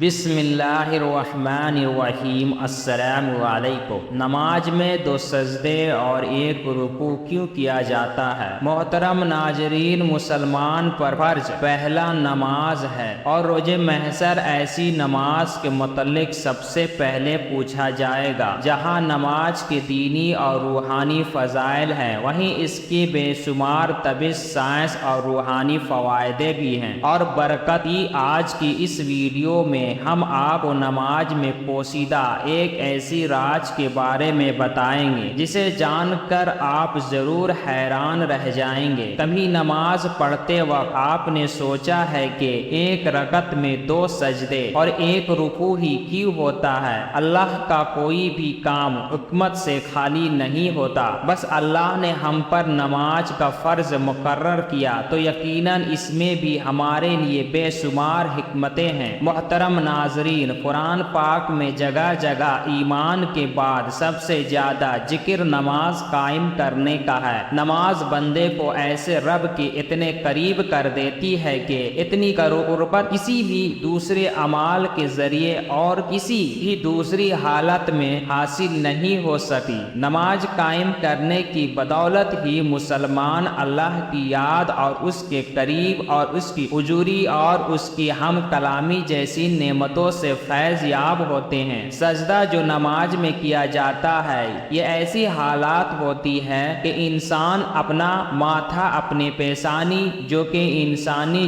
بسم اللہ الرحمن الرحیم۔ السلام علیکم۔ نماز میں 2 سجدے اور 1 رکوع کیوں کیا جاتا ہے؟ محترم ناظرین، مسلمان پر فرض پہلا نماز ہے اور روز محشر ایسی نماز کے متعلق سب سے پہلے پوچھا جائے گا۔ جہاں نماز کے دینی اور روحانی فضائل ہیں، وہیں اس کی بے شمار طبی، سائنس اور روحانی فوائد بھی ہیں اور برکت ہی۔ آج کی اس ویڈیو میں ہم آپ کو نماز میں پوشیدہ ایک ایسی راز کے بارے میں بتائیں گے جسے جان کر آپ ضرور حیران رہ جائیں گے۔ کبھی نماز پڑھتے وقت آپ نے سوچا ہے کہ ایک رکعت میں 2 سجدے اور 1 رکوع ہی کیوں ہوتا ہے؟ اللہ کا کوئی بھی کام حکمت سے خالی نہیں ہوتا۔ بس اللہ نے ہم پر نماز کا فرض مقرر کیا تو یقیناً اس میں بھی ہمارے لیے بے شمار حکمتیں ہیں۔ محترم ناظرین، قرآن پاک میں جگہ جگہ ایمان کے بعد سب سے زیادہ ذکر نماز قائم کرنے کا ہے۔ نماز بندے کو ایسے رب کے اتنے قریب کر دیتی ہے کہ اتنی قربت کسی بھی دوسرے اعمال کے ذریعے اور کسی بھی دوسری حالت میں حاصل نہیں ہو سکی۔ نماز قائم کرنے کی بدولت ہی مسلمان اللہ کی یاد اور اس کے قریب اور اس کی حضوری اور اس کی ہم کلامی جیسی نعمتوں سے فیض یاب ہوتے ہیں۔ سجدہ جو نماز میں کیا جاتا ہے، یہ ایسی حالات ہوتی ہے کہ انسان اپنا ماتھا، اپنی پیشانی جو کہ انسانی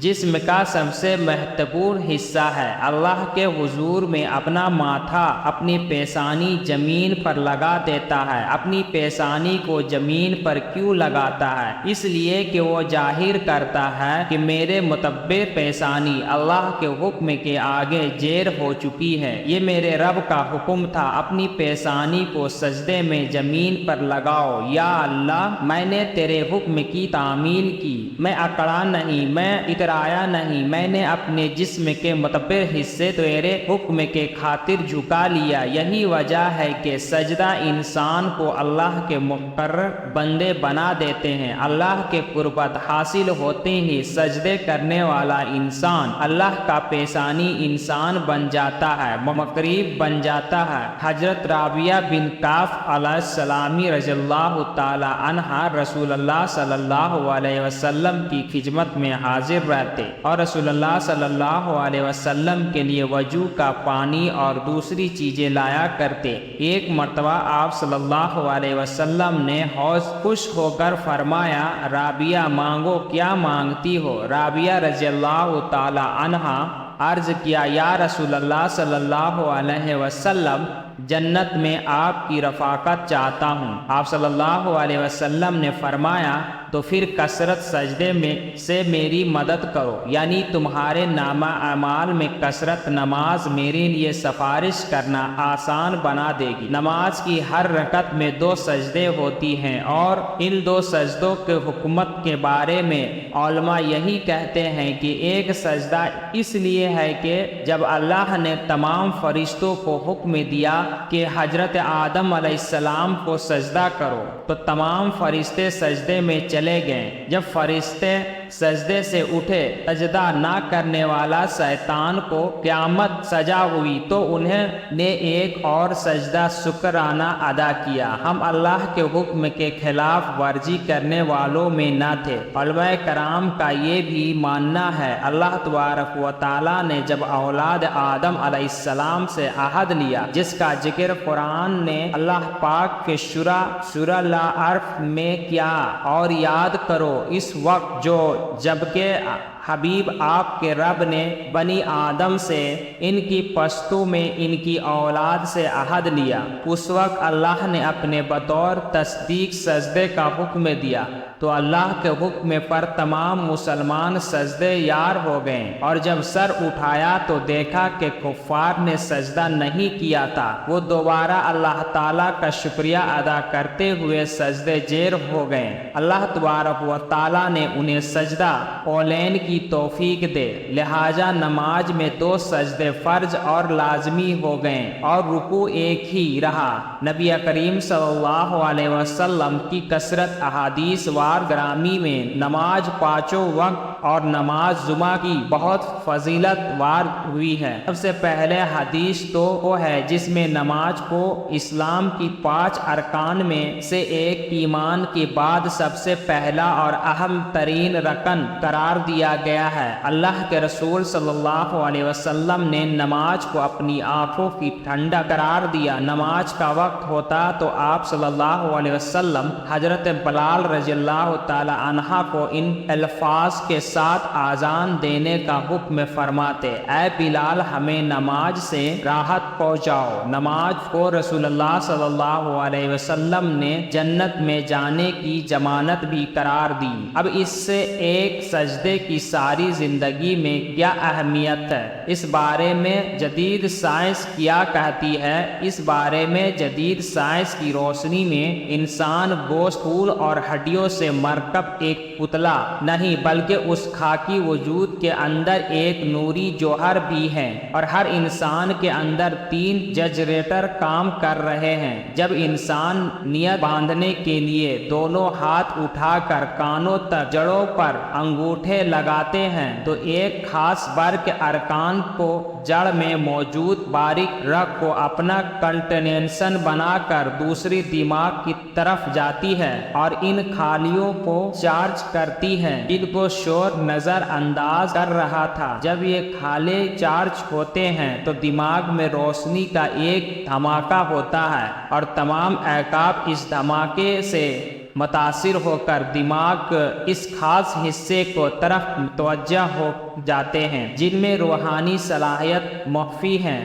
جسم کا سب سے مہتوپورن حصہ ہے، اللہ کے حضور میں اپنا ماتھا، اپنی پیشانی زمین پر لگا دیتا ہے۔ اپنی پیشانی کو زمین پر کیوں لگاتا ہے؟ اس لیے کہ وہ ظاہر کرتا ہے کہ میرے متبر پیشانی اللہ کے حکم کے آگے زیر ہو چکی ہے۔ یہ میرے رب کا حکم تھا، اپنی پیشانی کو سجدے میں زمین پر لگاؤ۔ یا اللہ، میں نے تیرے حکم کی تعمیل کی، میں اکڑا نہیں، میں اترایا نہیں، میں نے اپنے جسم کے متبر حصے تیرے حکم کے خاطر جھکا لیا۔ یہی وجہ ہے کہ سجدہ انسان کو اللہ کے مقرر بندے بنا دیتے ہیں۔ اللہ کے قربت حاصل ہوتے ہی سجدے کرنے والا انسان اللہ کا پیشانی انسان بن جاتا ہے، مقریب بن جاتا ہے۔ حضرت رابعہ بن کعب علیہ السلام رضی اللہ تعالی عنہا رسول اللہ صلی اللہ علیہ وسلم کی خدمت میں حاضر رہتے اور رسول اللہ صلی اللہ علیہ وسلم کے لیے وضو کا پانی اور دوسری چیزیں لایا کرتے۔ ایک مرتبہ آپ صلی اللہ علیہ وسلم نے حوض خوش ہو کر فرمایا، رابعہ مانگو، کیا مانگتی ہو؟ رابعہ رضی اللہ تعالی عنہا عرض کیا، یا رسول اللہ صلی اللہ علیہ وسلم، جنت میں آپ کی رفاقت چاہتا ہوں۔ آپ صلی اللہ علیہ وسلم نے فرمایا، تو پھر کثرت سجدے میں سے میری مدد کرو، یعنی تمہارے نامہ اعمال میں کثرت نماز میرے لیے سفارش کرنا آسان بنا دے گی۔ نماز کی ہر رکعت میں 2 سجدے ہوتی ہیں اور ان 2 سجدوں کے حکمت کے بارے میں علماء یہی کہتے ہیں کہ ایک سجدہ اس لیے ہے کہ جب اللہ نے تمام فرشتوں کو حکم دیا کہ حضرت آدم علیہ السلام کو سجدہ کرو تو تمام فرشتے سجدے میں چلے گئے۔ جب فرشتے سجدے سے اٹھے، سجدہ نہ کرنے والا شیطان کو قیامت سجا ہوئی تو انہیں نے ایک اور سجدہ شکرانہ ادا کیا۔ ہم اللہ کے حکم کے خلاف ورزی کرنے والوں میں نہ تھے۔ علماء کرام کا یہ بھی ماننا ہے، اللہ تبارک و تعالیٰ نے جب اولاد آدم علیہ السلام سے عہد لیا، جس کا ذکر قرآن نے اللہ پاک کے سورہ الاعراف میں کیا، اور یاد کرو اس وقت جبکہ حبیب آپ کے رب نے بنی آدم سے ان کی پشتوں میں ان کی اولاد سے عہد لیا، اس وقت اللہ نے اپنے بطور تصدیق سجدے کا حکم دیا تو اللہ کے حکم پر تمام مسلمان سجدے یار ہو گئے، اور جب سر اٹھایا تو دیکھا کہ کفار نے سجدہ نہیں کیا تھا۔ وہ دوبارہ اللہ تعالیٰ کا شکریہ ادا کرتے ہوئے سجدے زیر ہو گئے۔ اللہ تبارک و تعالیٰ نے انہیں سجدہ اولین کی کی توفیق دے۔ لہٰذا نماز میں 2 سجدے فرض اور لازمی ہو گئے اور رکوع ایک ہی رہا۔ نبی کریم صلی اللہ علیہ وسلم کی کثرت احادیث وار گرامی میں نماز 5 وقت اور نماز جمعہ کی بہت فضیلت وار ہوئی ہے۔ سب سے پہلے حدیث تو وہ ہے جس میں نماز کو اسلام کی 5 ارکان میں سے ایک ایمان کے بعد سب سے پہلا اور اہم ترین رکن قرار دیا گیا ہے۔ اللہ کے رسول صلی اللہ علیہ وسلم نے نماز کو اپنی آنکھوں کی ٹھنڈک قرار دیا۔ نماز کا وقت ہوتا تو آپ صلی اللہ علیہ وسلم حضرت بلال رضی اللہ تعالی عنہ کو ان الفاظ کے ساتھ آذان دینے کا حکم فرماتے: اے بلال، ہمیں نماز سے راحت پہنچاؤ۔ نماز کو رسول اللہ صلی اللہ علیہ وسلم نے جنت میں جانے کی ضمانت بھی قرار دی۔ اب اس سے ایک سجدے کی ساری زندگی میں کیا اہمیت ہے، اس بارے میں جدید سائنس کیا کہتی ہے؟ اس بارے میں جدید سائنس کی روشنی میں انسان گوشت، خون اور ہڈیوں سے مرکب ایک پتلا نہیں بلکہ اس خاکی وجود کے اندر ایک نوری جوہر بھی ہے، اور ہر انسان کے اندر 3 جنریٹر کام کر رہے ہیں۔ جب انسان نیت باندھنے کے لیے دونوں ہاتھ اٹھا کر کانوں تک جڑوں پر انگوٹھے لگاتے ہیں تو ایک خاص برق ارکان کو جڑ میں موجود باریک رگ کو اپنا کنٹینشن بنا کر دوسری دماغ کی طرف جاتی ہے اور ان خالیوں کو چارج کرتی ہے جن کو شور نظر انداز کر رہا تھا۔ جب یہ خالے چارج ہوتے ہیں تو دماغ میں روشنی کا ایک دھماکہ ہوتا ہے اور تمام اعصاب اس دھماکے سے متاثر ہو کر دماغ اس خاص حصے کو طرف متوجہ ہو جاتے ہیں جن میں روحانی صلاحیت مخفی ہے۔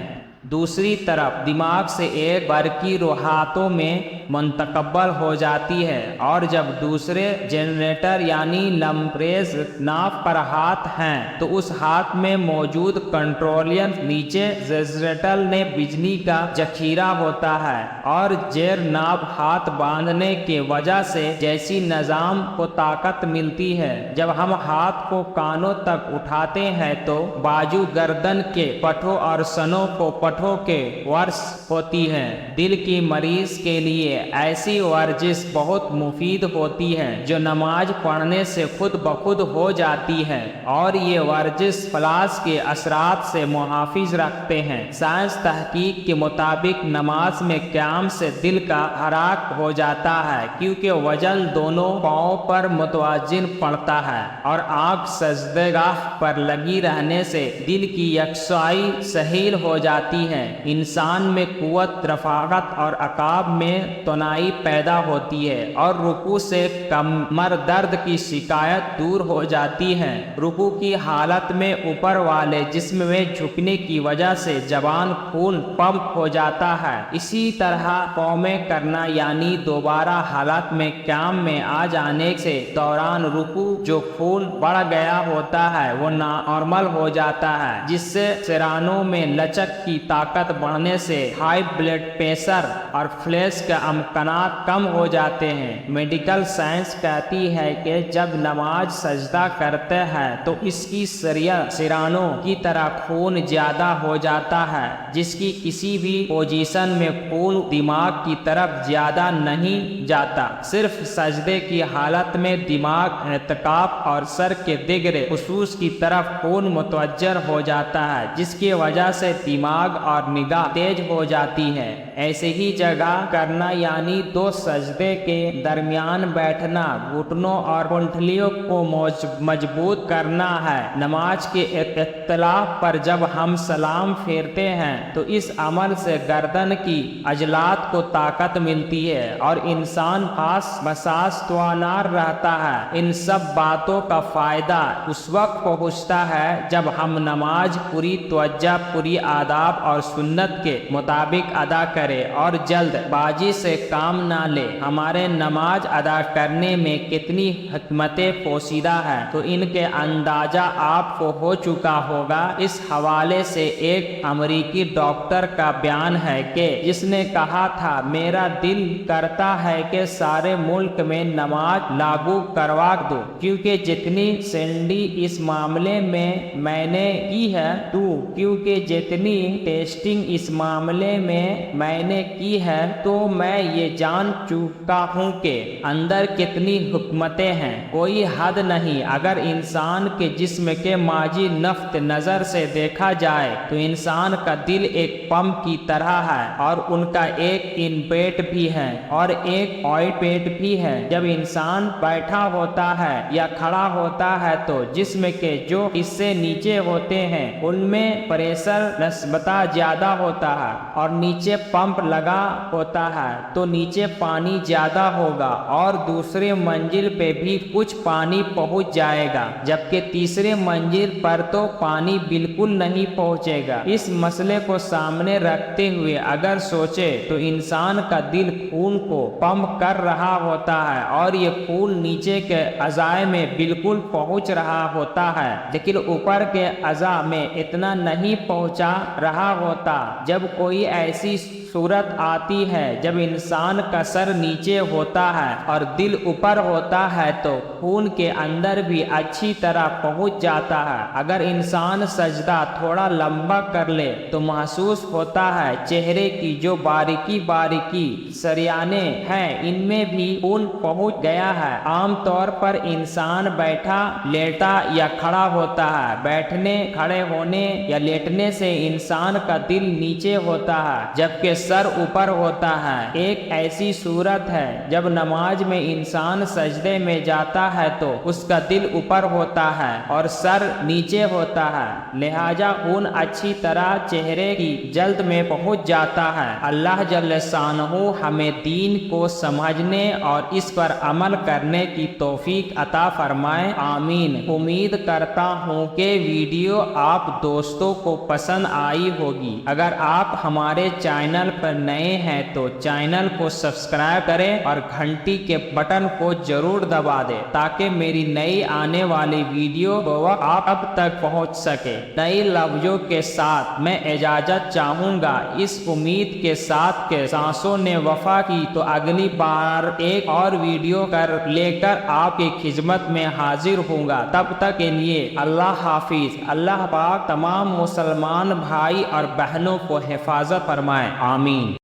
دوسری طرف دماغ سے ایک برقی روحاتوں میں منتقل ہو جاتی ہے، اور جب دوسرے جنریٹر یعنی لمپریز ناف پر ہاتھ ہیں تو اس ہاتھ میں موجود کنٹرولر نیچے جنریٹر نے بجلی کا ذخیرہ ہوتا ہے، اور زیر ناف ہاتھ باندھنے کی وجہ سے جیسی نظام کو طاقت ملتی ہے۔ جب ہم ہاتھ کو کانوں تک اٹھاتے ہیں تو بازو، گردن کے پٹھوں اور سنوں کو پٹھوں کے ورزش ہوتی ہے۔ دل کی مریض کے لیے ایسی ورزش بہت مفید ہوتی ہے جو نماز پڑھنے سے خود بخود ہو جاتی ہے، اور یہ ورزش فلاس کے اثرات سے محافظ رکھتے ہیں۔ سائنس تحقیق کے مطابق نماز میں قیام سے دل کا حراک ہو جاتا ہے کیونکہ وزن دونوں پاؤں پر متوازن پڑتا ہے، اور آنکھ سجدگاہ پر لگی رہنے سے دل کی یکسوئی سہل ہو جاتی ہے۔ انسان میں قوت، رفاقت اور اعصاب میں تنائی پیدا ہوتی ہے، اور رکوع سے کمر درد کی شکایت دور ہو جاتی ہے۔ رکوع کی حالت میں اوپر والے جسم میں جھکنے کی وجہ سے زبان خون پمپ ہو جاتا ہے۔ اسی طرح قومیں کرنا یعنی دوبارہ حالت میں قیام میں آ جانے سے دوران رکوع جو خون بڑھ گیا ہوتا ہے وہ نارمل ہو جاتا ہے، جس سے شریانوں میں لچک کی طاقت بڑھنے سے ہائی بلڈ پریشر اور فلیش کے امکانات کم ہو جاتے ہیں۔ میڈیکل سائنس کہتی ہے کہ جب نماز سجدہ کرتے ہیں تو اس کی شریانوں کی طرح خون زیادہ ہو جاتا ہے، جس کی کسی بھی پوزیشن میں خون دماغ کی طرف زیادہ نہیں جاتا۔ صرف سجدے کی حالت میں دماغ، اعتکاف اور سر کے دیگر خصوص کی طرف خون متوجہ ہو جاتا ہے، جس کی وجہ سے دماغ اور نگاہ تیز ہو جاتی ہے۔ ایسے ہی جگہ کرنا یعنی 2 سجدے کے درمیان بیٹھنا، گھٹنوں اور کونٹھلیوں کو مضبوط کرنا ہے۔ نماز کے اختلاف پر جب ہم سلام پھیرتے ہیں تو اس عمل سے گردن کی عضلات کو طاقت ملتی ہے اور انسان خاص بساس توانار رہتا ہے۔ ان سب باتوں کا فائدہ اس وقت پہنچتا ہے جب ہم نماز پوری توجہ، پوری آداب اور سنت کے مطابق ادا کریں اور جلد بازی سے سے کام نہ لے۔ ہمارے نماز ادا کرنے میں کتنی حکمتیں پوشیدہ ہے تو ان کے اندازہ آپ کو ہو چکا ہوگا۔ اس حوالے سے ایک امریکی ڈاکٹر کا بیان ہے کہ جس نے کہا تھا میرا دل کرتا ہے کہ سارے ملک میں نماز لاگو کروا دو، کیونکہ جتنی سینڈی اس معاملے میں نے کی ہے کیونکہ جتنی ٹیسٹنگ اس معاملے میں نے کی ہے تو میں یہ جان چکا ہوں کہ اندر کتنی حکمتیں ہیں، کوئی حد نہیں۔ اگر انسان کے جسم کے ماجی نفت نظر سے دیکھا جائے تو انسان کا دل ایک پمپ کی طرح ہے، اور ان کا ایک ان پیٹ بھی ہے اور ایک آؤٹ پیٹ بھی ہے۔ جب انسان بیٹھا ہوتا ہے یا کھڑا ہوتا ہے تو جسم کے جو حصے نیچے ہوتے ہیں ان میں پریشر نسبتاً زیادہ ہوتا ہے، اور نیچے پمپ لگا ہوتا ہے تو نیچے پانی زیادہ ہوگا اور دوسرے منزل پہ بھی کچھ پانی پہنچ جائے گا، جبکہ تیسرے منزل پر تو پانی بالکل نہیں پہنچے گا۔ اس مسئلے کو سامنے رکھتے ہوئے اگر سوچے تو انسان کا دل خون کو پمپ کر رہا ہوتا ہے اور یہ خون نیچے کے اعضاء میں بالکل پہنچ رہا ہوتا ہے، لیکن اوپر کے اعضاء میں اتنا نہیں پہنچا رہا ہوتا۔ جب کوئی ایسی صورت آتی ہے جب انسان کا سر نیچے ہوتا ہے اور دل اوپر ہوتا ہے تو خون کے اندر بھی اچھی طرح پہنچ جاتا ہے۔ اگر انسان سجدہ تھوڑا لمبا کر لے تو محسوس ہوتا ہے چہرے کی جو باریکی شریانیں ہیں ان میں بھی خون پہنچ گیا ہے۔ عام طور پر انسان بیٹھا، لیٹا یا کھڑا ہوتا ہے۔ بیٹھنے، کھڑے ہونے یا لیٹنے سے انسان کا دل نیچے ہوتا ہے جبکہ سر اوپر ہوتا ہے۔ ایک ایسی صورت ہے جب نماز میں انسان سجدے میں جاتا ہے تو اس کا دل اوپر ہوتا ہے اور سر نیچے ہوتا ہے، لہذا خون اچھی طرح چہرے کی جلد میں پہنچ جاتا ہے۔ اللہ جل شانہ ہمیں دین کو سمجھنے اور اس پر عمل کرنے کی توفیق عطا فرمائے، آمین۔ امید کرتا ہوں کہ ویڈیو آپ دوستوں کو پسند آئی ہوگی۔ اگر آپ ہمارے چینل پر نئے ہیں تو چینل کو سبسکرائب کریں اور گھنٹی کے بٹن کو ضرور دبا دیں تاکہ میری نئی آنے والی ویڈیو آپ تک پہنچ سکے۔ نئی لفظوں کے ساتھ میں اجازت چاہوں گا، اس امید کے ساتھ کہ سانسوں نے وفا کی تو اگلی بار ایک اور ویڈیو لے کر آپ کی خدمت میں حاضر ہوں گا۔ تب تک کے لیے اللہ حافظ۔ اللہ پاک تمام مسلمان بھائی اور بہنوں کو حفاظت فرمائے، آمین۔